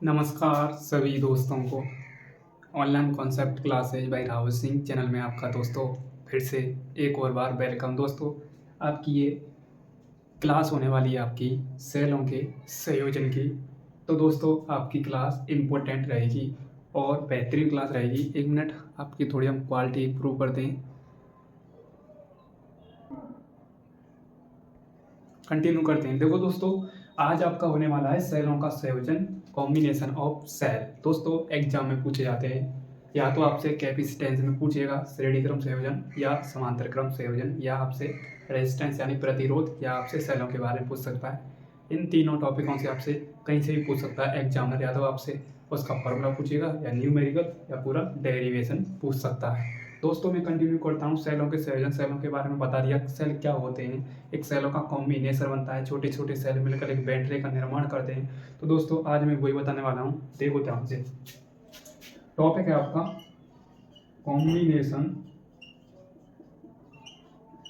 नमस्कार सभी दोस्तों को। Online concept classes by Rahul Singh channel में आपका दोस्तों फिर से एक और बार वेलकम। दोस्तों, आपकी ये क्लास होने वाली है आपकी सेलों के संयोजन की। तो दोस्तों, आपकी क्लास इम्पोर्टेंट रहेगी और बेहतरीन क्लास रहेगी। 1 मिनट आपकी थोड़ी हम क्वालिटी इम्प्रूव कर दें। कंटिन्यू करते हैं। देखो दोस्तों, आज आपका होने वाला है सेलों का संयोजन, कॉम्बिनेशन ऑफ सेल। दोस्तों, एग्जाम में पूछे जाते हैं, या तो आपसे कैपेसिटेंस में पूछेगा श्रेणी क्रम संयोजन, या समांतर क्रम संयोजन, या आपसे रेजिस्टेंस यानी प्रतिरोध, या आपसे सेलों के बारे में पूछ सकता है। इन तीनों टॉपिकों से आपसे कहीं से भी पूछ सकता है एग्जामिनर। या तो आपसे उसका फॉर्मूला पूछेगा, या न्यूमेरिकल, या पूरा डेरिवेशन पूछ सकता है। दोस्तों, मैं कंटिन्यू करता हूँ। सेलों के संयोजन, सेलों के बारे में बता दिया। सेल क्या होते हैं, एक सेलों का कॉम्बिनेशन बनता है, छोटे छोटे सेल मिलकर एक बैटरी का निर्माण करते हैं। तो दोस्तों, आज मैं वही बताने वाला हूँ, देखो ध्यान से। टॉपिक है आपका combination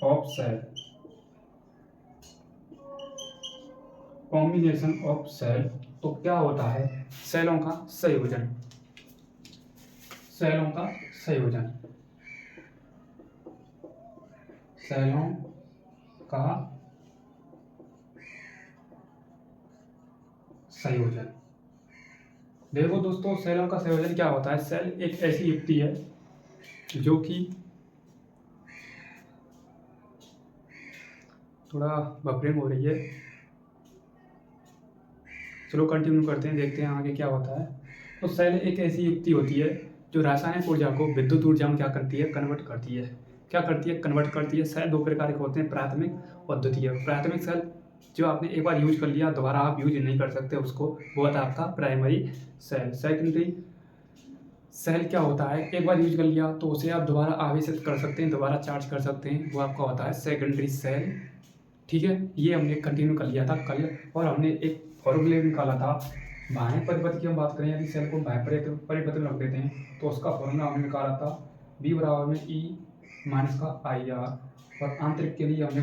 of cell. Combination of cell तो क्या होता है? सेलों का संयोजन। सेलों का संयोजन, सेलों का संयोजन। देखो दोस्तों, सेलों का संयोजन क्या होता है? सेल एक ऐसी युक्ति है जो कि थोड़ा बफरिंग हो रही है। चलो कंटिन्यू करते हैं, देखते हैं आगे क्या होता है। तो सेल एक ऐसी युक्ति होती है जो रासायनिक ऊर्जा को विद्युत ऊर्जा में क्या करती है? कन्वर्ट करती है। क्या करती है? कन्वर्ट करती है। सेल दो प्रकार के होते हैं, प्राथमिक और द्वितीय। प्राथमिक सेल जो आपने एक बार यूज कर लिया, दोबारा आप यूज नहीं कर सकते उसको, वो होता है आपका प्राइमरी सेल। सेकेंडरी सेल क्या होता है? एक बार यूज कर लिया तो उसे आप दोबारा आवेशित कर सकते हैं, दोबारा चार्ज कर सकते हैं, वो आपका होता है सेकेंडरी सेल। ठीक है, ये हमने कंटिन्यू कर लिया था कल, और हमने एक फॉर्मूले निकाला था बाह्य परिपथ की। हम बात करें, यदि सेल को बाह्य परिपथ में रख देते हैं तो उसका फॉर्मूला हमने निकाला था बी बराबर में ई माइनस का आई आर, और आंतरिक के लिए हमने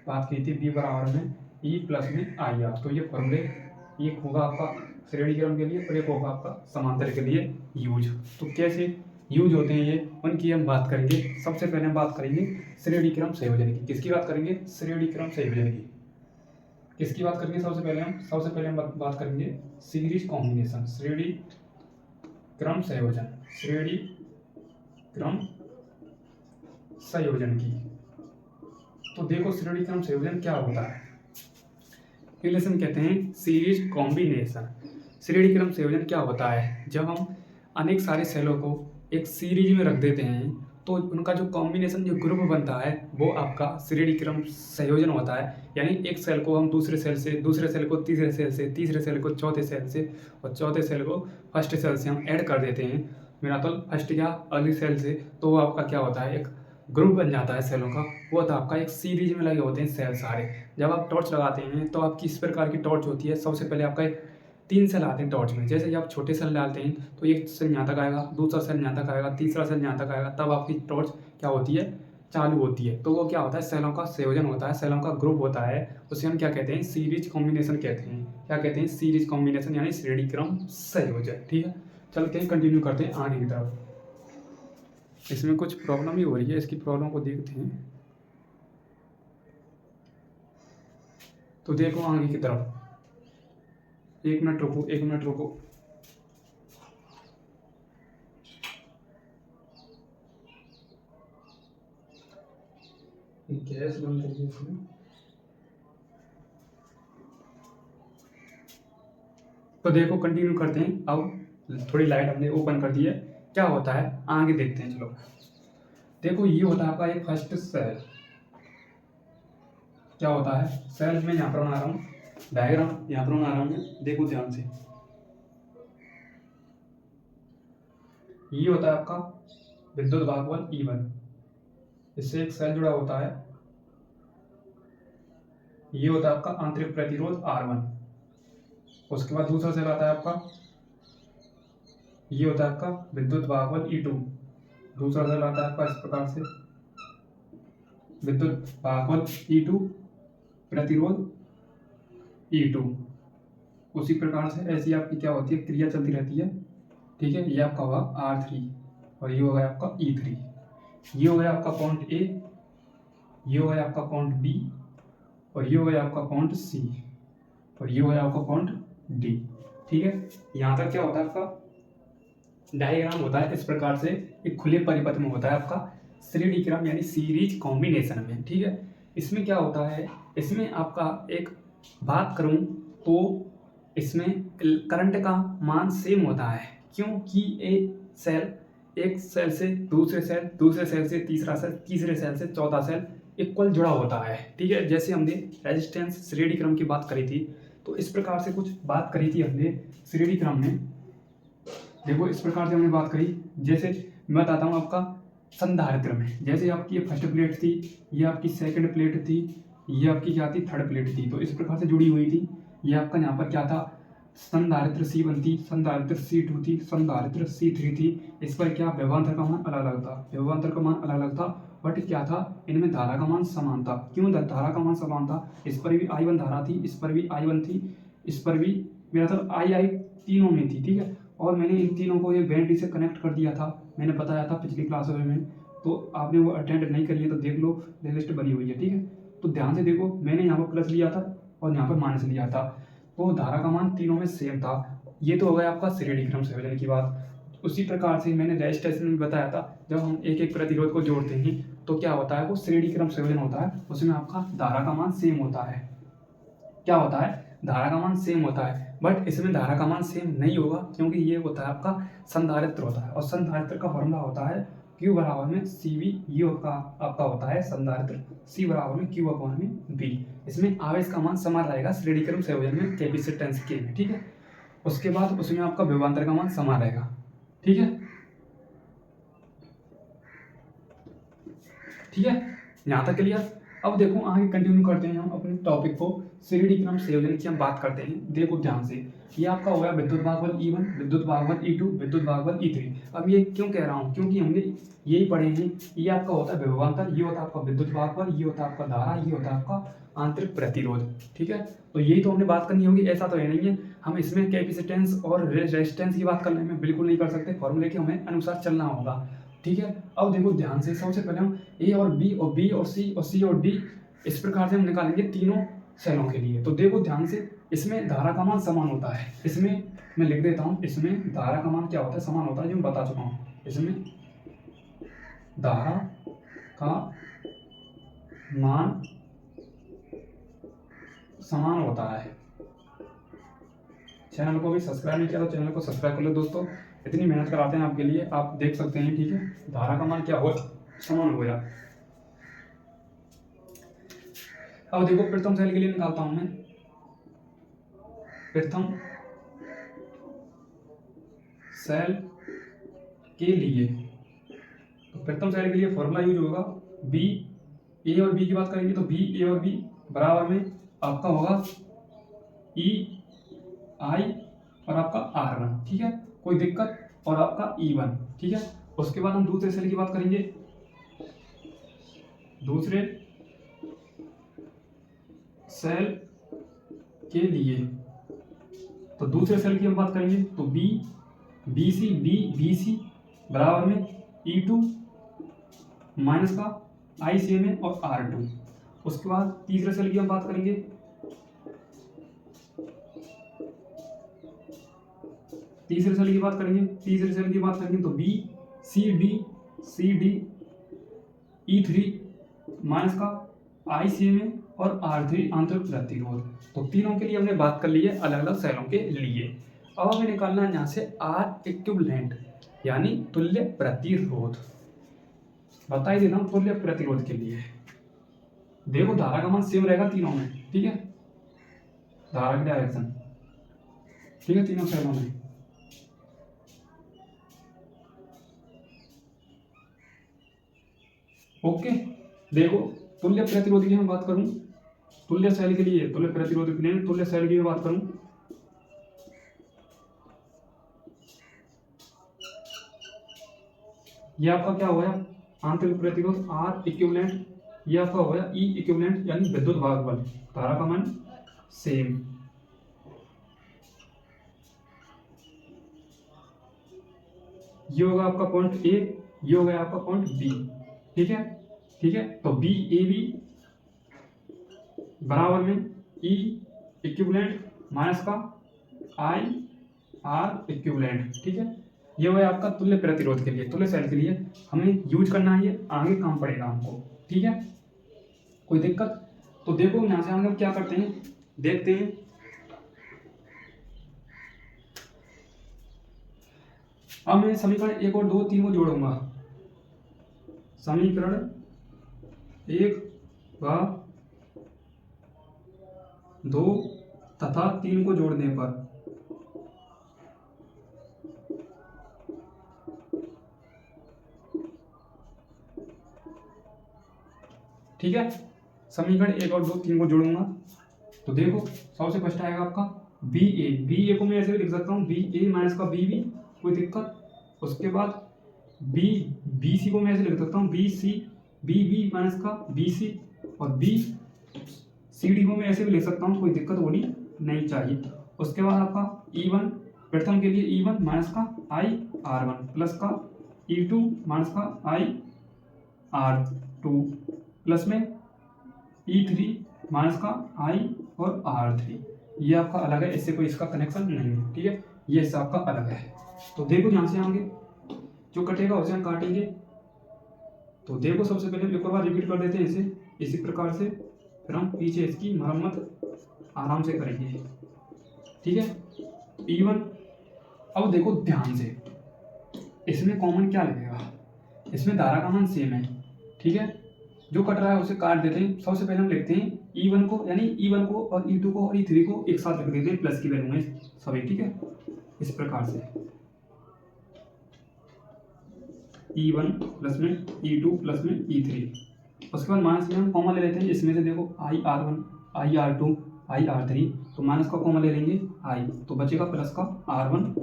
बात की थी बी बराबर में ई प्लस में आई आर। तो ये फॉर्मूले, एक होगा आपका श्रेणी क्रम के लिए और एक होगा आपका समांतर के लिए यूज। तो कैसे यूज होते हैं ये, उनकी हम बात करेंगे। सबसे पहले हम बात करेंगे श्रेणी क्रम संयोजन की। किसकी बात करेंगे? श्रेणी क्रम संयोजन की। किसकी बात करेंगे? सबसे पहले हम बात करेंगे सीरीज कॉम्बिनेशन, श्रेणी क्रम संयोजन, श्रेणी क्रम संयोजन की। तो देखो, श्रेणी क्रम संयोजन क्या होता है? रिलेशन कहते हैं सीरीज कॉम्बिनेशन। श्रेणी क्रम संयोजन क्या होता है? जब हम अनेक सारे सेलों को एक सीरीज में रख देते हैं तो उनका जो कॉम्बिनेशन, जो ग्रुप बनता है, वो आपका श्रेणी क्रम संयोजन होता है। यानी एक सेल को हम दूसरे सेल से, दूसरे सेल को तीसरे सेल से, तीसरे सेल को चौथे सेल से, और चौथे सेल को फर्स्ट सेल से हम ऐड कर देते हैं। मेरा तो फर्स्ट या अर्ली सेल से, तो वो आपका क्या होता है? एक ग्रुप बन जाता है सेलों का। वो तो आपका एक सीरीज में लगे होते हैं सेल सारे। जब आप टॉर्च लगाते हैं तो आपकी इस प्रकार की टॉर्च होती है। सबसे पहले आपका एक 3 सेल आते हैं टॉर्च में। जैसे ही आप छोटे सेल डालते हैं तो एक सेल यहाँ तक आएगा, दूसरा सेल यहाँ तक आएगा, तीसरा सेल यहाँ तक आएगा, तब आपकी टॉर्च क्या होती है? चालू होती है। तो वो क्या होता है? सेलों का संयोजन होता है, सेलों का ग्रुप होता है। उसे हम क्या कहते हैं? सीरीज कॉम्बिनेशन कहते हैं। क्या कहते हैं? सीरीज कॉम्बिनेशन यानी श्रेणी क्रम संयोजन। ठीक है, चलते हैं, कंटिन्यू करते हैं आगे की तरफ। इसमें कुछ प्रॉब्लम ही हो रही है, इसकी प्रॉब्लम को देखते हैं। तो देखो आगे की तरफ, 1 मिनट रुको, 1 मिनट रुको। गैस बंद कर दीजिए। तो देखो कंटिन्यू करते हैं। अब थोड़ी लाइट हमने ओपन कर दी है, क्या होता है आगे देखते हैं। चलो देखो, ये होता है आपका एक फर्स्ट सेल। क्या होता है? सेल में यहाँ पर बना रहा हूँ डायग्राम, यहाँ पर बना रहा हूँ, देखो ध्यान से। ये होता है आपका विद्युत भागफल E1, इससे एक सेल जुड़ा होता है। ये होता है आपका आंतरिक प्रतिरोध R1। उसके बाद दूसरा सेल आता है आपका, ये होता है आपका विद्युत भागफल E2। दूसरा सेल आता है आपका इस प्रकार से, विद्युत भागफल E2, प्रतिरोध E2। उसी प्रकार से ऐसी आपकी क्या होती है, क्रिया चलती रहती है। ठीक है, ये आपका होगा R3 और ये होगा आपका E3। ये हो गया आपका पॉइंट ए, ये हो गया आपका पॉइंट बी, और ये हो गया आपका पॉइंट सी, और ये हो गया आपका पॉइंट डी। ठीक है, यहाँ तक क्या होता है आपका डायग्राम होता है इस प्रकार से, एक खुले परिपथ में होता है आपका श्रेणी क्रम यानी सीरीज कॉम्बिनेशन में। ठीक है, इसमें क्या होता है, इसमें आपका एक बात करूं तो इसमें करंट का मान सेम होता है, क्योंकि एक सेल से दूसरे सेल, दूसरे सेल से तीसरा सेल, तीसरे सेल से चौथा सेल इक्वल जुड़ा होता है। ठीक है, जैसे हमने रेजिस्टेंस श्रेणी क्रम की बात करी थी, तो इस प्रकार से कुछ बात करी थी हमने श्रेणी क्रम में। देखो इस प्रकार से हमने बात करी, जैसे मैं बताता हूँ आपका संधारित्र में, जैसे आपकी ये फर्स्ट प्लेट थी, ये आपकी सेकंड प्लेट थी, ये आपकी क्या थी, थर्ड प्लेट थी, तो इस प्रकार से जुड़ी हुई थी। ये आपका यहाँ पर क्या था, संधारित्र C1 थी, संधारित्र C2 थी, संधारित्र C3 थी। इस पर क्या विभवांतर का मान अलग अलग था, विभवांतर का मान अलग अलग था, बट क्या था, इनमें धारा का मान समान था। क्यों धारा का मान समान था, इस पर भी I1 धारा थी, इस पर भी I1 थी, इस पर भी मेरा मतलब I तीनों में थी। ठीक है, और मैंने इन तीनों को ये बैंड से कनेक्ट कर दिया था, मैंने बताया था पिछली क्लास में, तो आपने वो अटेंड नहीं करी है तो देख लो, प्लेलिस्ट बनी हुई है। ठीक है, तो ध्यान से देखो, मैंने यहाँ पर प्लस लिया था और यहाँ पर माइनस लिया था, तो धारा का मान तीनों में सेम था। ये तो हो गया आपका श्रेणी क्रम संयोजन की बात। उसी प्रकार से मैंने रेजिस्टेंस में बताया था, जब हम एक एक प्रतिरोध को जोड़ते हैं तो क्या होता है, वो श्रेणी क्रम संयोजन होता है, उसमें आपका धारा का मान सेम होता है। क्या होता है, धारा का मान सेम होता है, बट इसमें धारा का मान सेम नहीं होगा, क्योंकि ये होता है आपका संधारित्र होता है, और संधारित्र का फॉर्मूला होता है Q बराबर में CV। ये आपका होता है संधारित्र, C बराबर में Q अपॉन में B। इसमें आवेश का मान समान रहेगा श्रेणी क्रम संयोजन में कैपेसिटेंस के में। ठीक है, उसके बाद उसमें आपका विभवांतर का मान समान रहेगा। ठीक है, ठीक है, यहाँ तक क्लियर। अब देखो आगे कंटिन्यू करते हैं हम अपने टॉपिक को, श्रेणी क्रम संयोजन की हम बात करते हैं। देखो ध्यान से, ये आपका हो गया विद्युत भागफल E1, विद्युत भागफल E2, विद्युत भागफल E3। अब ये क्यों कह रहा हूँ, क्योंकि हमने यही पढ़े हैं। ये आपका होता है विभवांतर, ये होता है आपका विद्युत भागफल, ये होता है आपका धारा, ये होता है आपका आंतरिक प्रतिरोध। ठीक है, तो यही तो हमने बात करनी होगी, ऐसा तो है नहीं है हम इसमें कैपेसिटेंस और रेजिस्टेंस की बात करने में बिल्कुल नहीं कर सकते, फॉर्मूले के हमें अनुसार चलना होगा। ठीक है, अब देखो ध्यान से, सबसे पहले हम A और B और B और C और C और D इस प्रकार से हम निकालेंगे तीनों सेलों के लिए। तो देखो ध्यान से, इसमें धारा का मान समान होता है, इसमें मैं लिख देता हूँ, इसमें धारा का मान क्या होता है, समान होता है, जो मैं बता चुका हूँ। इसमें धारा का मान समान होता है। चैनल को भी सब्सक्राइब नहीं किया तो चैनल को सब्सक्राइब कर लो दोस्तों, इतनी मेहनत कराते हैं आपके लिए, आप देख सकते हैं। ठीक है, धारा का मान क्या हो, समान हो गया। अब देखो प्रथम सेल के लिए निकालता हूं मैं, प्रथम सेल के लिए, तो प्रथम सेल के लिए फॉर्मूला यूज होगा बी, ए और बी की बात करेंगे तो बी, ए और बी बराबर में आपका होगा ई आई और आपका R1। ठीक है, कोई दिक्कत, और आपका E1। ठीक है, उसके बाद हम दूसरे सेल की बात करेंगे, दूसरे सेल के लिए, तो दूसरे सेल की हम बात करेंगे तो B, BC, B, BC बराबर में E2 माइनस का ICMA और R2। उसके बाद तीसरे सेल की हम बात करेंगे, तीसरे सेल की बात करेंगे तो B, C, D E3 minus का ICMA और R3 आंतरिक प्रतिरोध। तो तीनों के लिए हमने बात कर ली है अलग अलग सेलों के लिए। अब हमें निकालना है यहाँ से R इक्विवेलेंट यानी तुल्य प्रतिरोध। बता ही देता हूँ तुल्य प्रतिरोध के लिए, देखो धारा का मान सेम रहेगा तीनों में। ठीक है, धारा की डायरेक्शन, ठीक है, तीनों सेलों में। ओके, देखो तुल्य प्रतिरोध की मैं बात करूं, तुल्य सेल के लिए, तुल्य प्रतिरोध के लिए तुल्य सेल की मैं बात करूं, ये आपका क्या हो गया, आंतरिक प्रतिरोध R इक्विवेलेंट, ये आपका हो गया E इक्विवेलेंट यानी विद्युत भागफल, धारा का मान सेम। ये होगा आपका पॉइंट ए, ये हो गया आपका पॉइंट बी। ठीक है, ठीक है। तो बी ए बी बराबर में ई इक्विवेलेंट माइनस का आई आर इक्विवेलेंट। ठीक है, ये हुआ आपका तुल्य प्रतिरोध के लिए, तुल्य सेल के लिए हमें यूज करना है, ये आगे काम पड़ेगा हमको। ठीक है, कोई दिक्कत? तो देखो यहाँ से हम क्या करते हैं, देखते हैं। अब मैं समीकरण 1 और 2 3 को जोड़ूंगा। समीकरण 1 व 2 तथा 3 को जोड़ने पर ठीक है, समीकरण 1 और 2 3 को जोड़ूंगा। तो देखो सबसे फर्स्ट आएगा आपका बी ए को मैं ऐसे भी लिख सकता हूँ, बी ए माइनस का बी बी, कोई दिक्कत? उसके बाद बी सी को मैं ऐसे लिख सकता हूँ, B C B B minus का बी सी, और बी सी डी को मैं ऐसे भी लिख सकता हूँ, कोई दिक्कत होनी नहीं चाहिए। उसके बाद आपका ई वन, प्रथम के लिए ई वन माइनस का आई आर वन प्लस का ई टू माइनस का आई आर टू प्लस में ई थ्री माइनस का आई और आर थ्री। ये आपका अलग है, इससे कोई इसका कनेक्शन नहीं है। ठीक है, ये हिस्सा आपका अलग है। तो देखो यहाँ से आगे जो कटेगा उसे हम काटेंगे। तो देखो सबसे पहले एक और बार रिपीट कर देते हैं इसे, इसी प्रकार से फिर हम पीछे इसकी मरम्मत आराम से करेंगे। ठीक है, ई वन। अब देखो ध्यान से, इसमें कॉमन क्या लगेगा, इसमें धारा का मान सेम है। ठीक है, जो कट रहा है उसे काट देते हैं। सबसे पहले हम लिखते हैं ई वन को, यानी ई वन को और ई टू को और ई थ्री को एक साथ रख देते हैं प्लस की वैल्यू में सभी। ठीक है, इस प्रकार से ई वन प्लस में ई टू प्लस में ई थ्री। उसके बाद माइनस में हम कॉमन ले लेते हैं, इसमें से देखो I R one I R two I R three, तो माइनस का कॉमन ले लेंगे आई, तो बचेगा प्लस का आर वन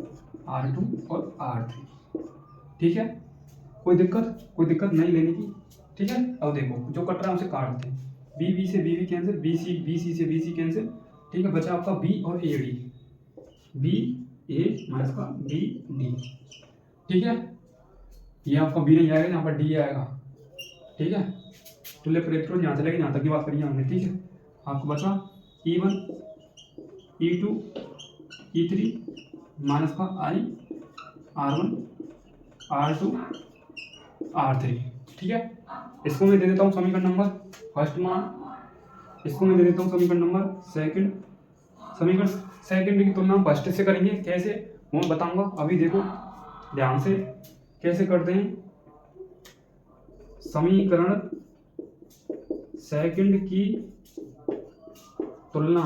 आर टू और आर थ्री। ठीक है, कोई दिक्कत? कोई दिक्कत नहीं लेने की। ठीक है, अब देखो जो कट रहा है उसे काट देते हैं, बी से बी कैंसिल, बी सी से बी सी कैंसिल। ठीक है, बचा आपका बी और A D, B A minus का बी डी। ठीक है, ये आपका बी नहीं आएगा, यहाँ पर डी आएगा। ठीक है, तुल्य प्रतिरोध यहाँ से लेके यहाँ तक की बात करिए हमने। ठीक है, आपको बचा E one E two E three minus का I R one R two R three. ठीक है, इसको मैं दे देता हूँ समीकरण नंबर फर्स्ट मान, इसको मैं दे देता हूँ समीकरण नंबर सेकंड। समीकरण सेकंड की तुलना हम फर्स्ट से करेंगे, कैसे वो मैं बताऊंगा। अभी देखो ध्यान से कैसे करते हैं। समीकरण सेकंड की तुलना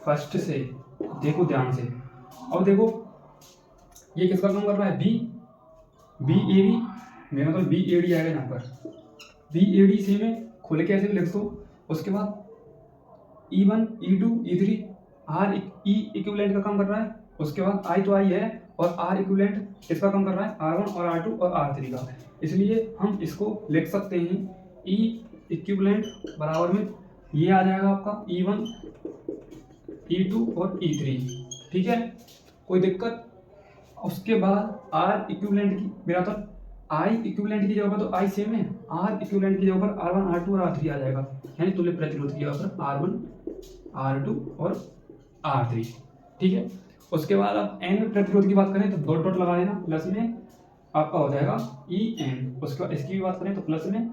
फर्स्ट से, देखो ध्यान से। अब देखो ये किसका काम कर रहा है, बी ए बी, मेरा मतलब बी ए डी आएगा यहाँ पर। बी ए डी से में खोल के ऐसे भी लिख दो। उसके बाद E one E two E three R E equivalent का काम कर रहा है। उसके बाद आई तो आई है और आर इक्विवेलेंट किसका काम कर रहा है, आर वन और आर टू और आर थ्री का। इसलिए हम इसको लिख सकते हैं ई इक्विवेलेंट बराबर में ये आ जाएगा आपका ई वन ई टू और ई थ्री। ठीक है, कोई दिक्कत? उसके बाद आर इक्विवेलेंट की, मेरा तो आई इक्विवेलेंट की जगह पर तो आई सेम है, आर इक्विवेलेंट की जगह पर आर वन आर टू और आर थ्री आ जाएगा, यानी तुल्य प्रतिरोध की जगह पर आर वन आर टू और आर थ्री। ठीक है, उसके बाद आप एन प्रतिरोध की बात करें तो डॉट डॉट लगा देना, प्लस में आपका हो जाएगा ई एन। उसके बाद इसकी भी बात करें तो प्लस में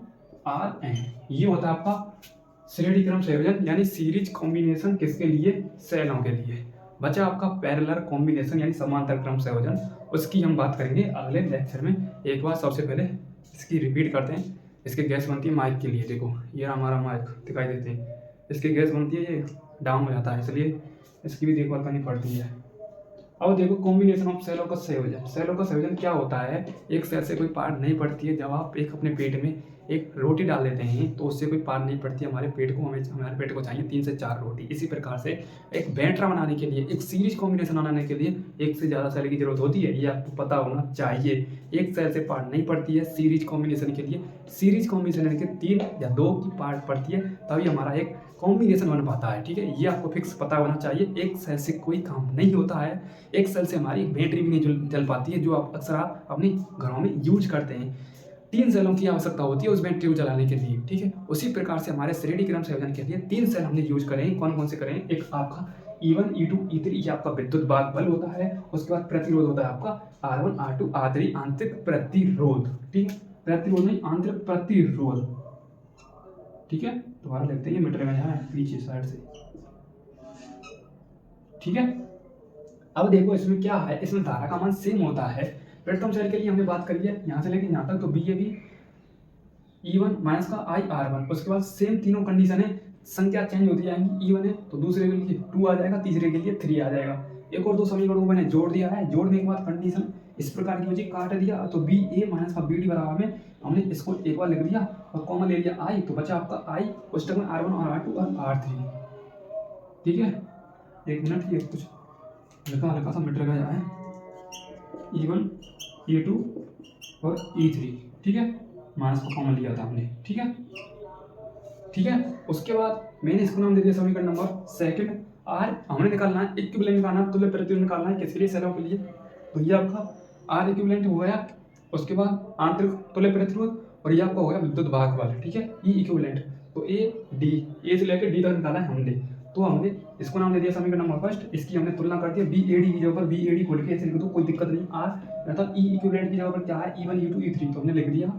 आर एन। ये होता है आपका श्रेणी क्रम संयोजन, यानी सीरीज कॉम्बिनेशन किसके लिए, सेलों के लिए। बचा आपका पैरेलल कॉम्बिनेशन यानी समांतर क्रम संयोजन, उसकी हम बात करेंगे अगले लेक्चर में। एक बार सबसे पहले इसकी रिपीट करते हैं। इसकी गैस बनती है माइक के लिए, देखो ये हमारा माइक दिखाई देते हैं, इसकी गैस बनती है, ये डाउन हो जाता है, इसलिए इसकी भी देखभाल करनी पड़ती है। अब देखो कॉम्बिनेशन ऑफ सेलों का संयोजन क्या होता है। एक सेल से कोई पार्ट नहीं पड़ती है, जब आप एक अपने पेट में एक रोटी डाल देते हैं तो उससे कोई पार नहीं पड़ती हमारे पेट को, हमारे पेट को चाहिए 3 से 4 रोटी। इसी प्रकार से एक बैंट्रा बनाने के लिए, एक सीरीज कॉम्बिनेशन बनाने के लिए 1 से ज़्यादा सेल की जरूरत होती है, ये आपको पता होना चाहिए। एक सेल से पार्ट नहीं पड़ती है सीरीज कॉम्बिनेशन के लिए। सीरीज कॉम्बिनेशन के 3 या 2 की पार्ट पड़ती है, तभी हमारा एक कॉम्बिनेशन बन पाता है। ठीक है, ये आपको फिक्स पता होना चाहिए। एक सेल से कोई काम नहीं होता है, एक सेल से हमारी बैटरी भी नहीं जल पाती है, जो आप अक्सर आप अपने घरों में यूज करते हैं। 3 सेलों की आवश्यकता होती है उस बैटरी को जलाने के लिए। ठीक है, उसी प्रकार से हमारे श्रेणी क्रम संयोजन के लिए 3 सेल हमने यूज करें। कौन कौन से करें? एक आपका E1 E2 E3, ये आपका विद्युत भाग बल होता है। उसके बाद प्रतिरोध होता है आपका R1 R2 R3, आंतरिक प्रतिरोध। ठीक है, प्रतिरोध नहीं, आंतरिक प्रतिरोध। ठीक है, दोबारा लिखते हैं, मीटर में यहाँ पीछे साइड से। ठीक है, अब देखो इसमें क्या है, इसमें धारा का मान सेम होता है। प्रथम सेल के लिए हमने बात करी है यहाँ से लेकर यहाँ तक, तो B A B E1 minus का I R1। उसके बाद सेम तीनों कंडीशन है, संख्या चेंज होती जाएंगी। E1 है तो दूसरे के लिए 2 आ जाएगा, तीसरे के लिए 3 आ जाएगा। एक और 2 समीकरणों को मैंने जोड़ दिया है, जोड़ने के बाद कंडीशन इस प्रकार की मुझे काट दिया, तो बी ए माइनस का बी डी बराबर में हमने इसको एक बार लिख दिया और कॉमन ले लिया I, तो बचा आपका I, उस तक में R1 और R2 और R3। ठीक है, एक मिनट, ये कुछ हल्का हल्का सा मीटर गया है। E1 E2 और E3। ठीक है, माइनस को कॉमन लिया था हमने। ठीक है, ठीक है, उसके बाद मैंने इसको नाम दे दिया समीकरण नंबर सेकंड। आर हमने निकालना है, इक्विवेलेंट निकालना है, तुल्य प्रतिरोध निकालना है, किसके लिए? सेलों के लिए। तो ये आपका आर इक्विवेलेंट हो गया, उसके बाद आंतरिक तुल्य प्रतिरोध, और ये आपका हो गया विद्युत भाग बल। ठीक है, ई इक्विवेलेंट। तो ए डी, ए से लेकर डी तक निकाला है हमने। तो हमने इसको नाम दे दिया समीकरण नंबर फर्स्ट। इसकी हमने तुलना कर दी बी ए डी की जगह पर बी ए डी खोल के ऐसे लिख दो, कोई दिक्कत नहीं। आर मतलब ई इक्विवेलेंट की जगह पर क्या है? E1 E2 E3, तो हमने लिख दिया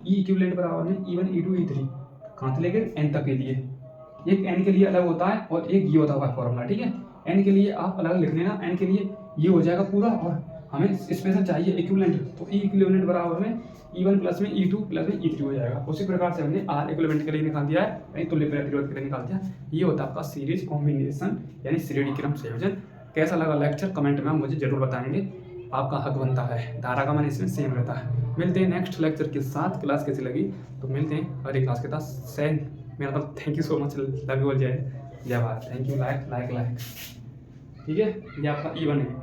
ई इक्विवेलेंट बराबर में E1 E2 E3। कहाँ से लेकर एन तक के लिए, एक एन के लिए अलग होता है और एक ये होता है फॉर्मूला। ठीक है, एन के लिए आप अलग लिख लेना, एन के लिए ये हो जाएगा पूरा, और हमें स्पेशल चाहिए इक्विवेलेंट, तो ई इक्विवेलेंट बराबर में E1 प्लस में E2 प्लस में E3 हो जाएगा। उसी प्रकार से हमने आर इक्विवेलेंट के लिए निकाल दिया है, यानी तुल्य प्रतिरोध के लिए निकाल दिया। ये होता है आपका सीरीज कॉम्बिनेशन यानी श्रेणी क्रम संयोजन। कैसा लगा लेक्चर कमेंट में आप मुझे जरूर बताएंगे, आपका हक बनता है। धारा का मान इसमें सेम रहता है। मिलते हैं नेक्स्ट लेक्चर के साथ। क्लास कैसी लगी तो मिलते हैं अगली क्लास के साथ। सेंड मेरा मतलब thank you so much, love you all, जय भारत। Thank you, like. ठीक है, ये आपका E1 है।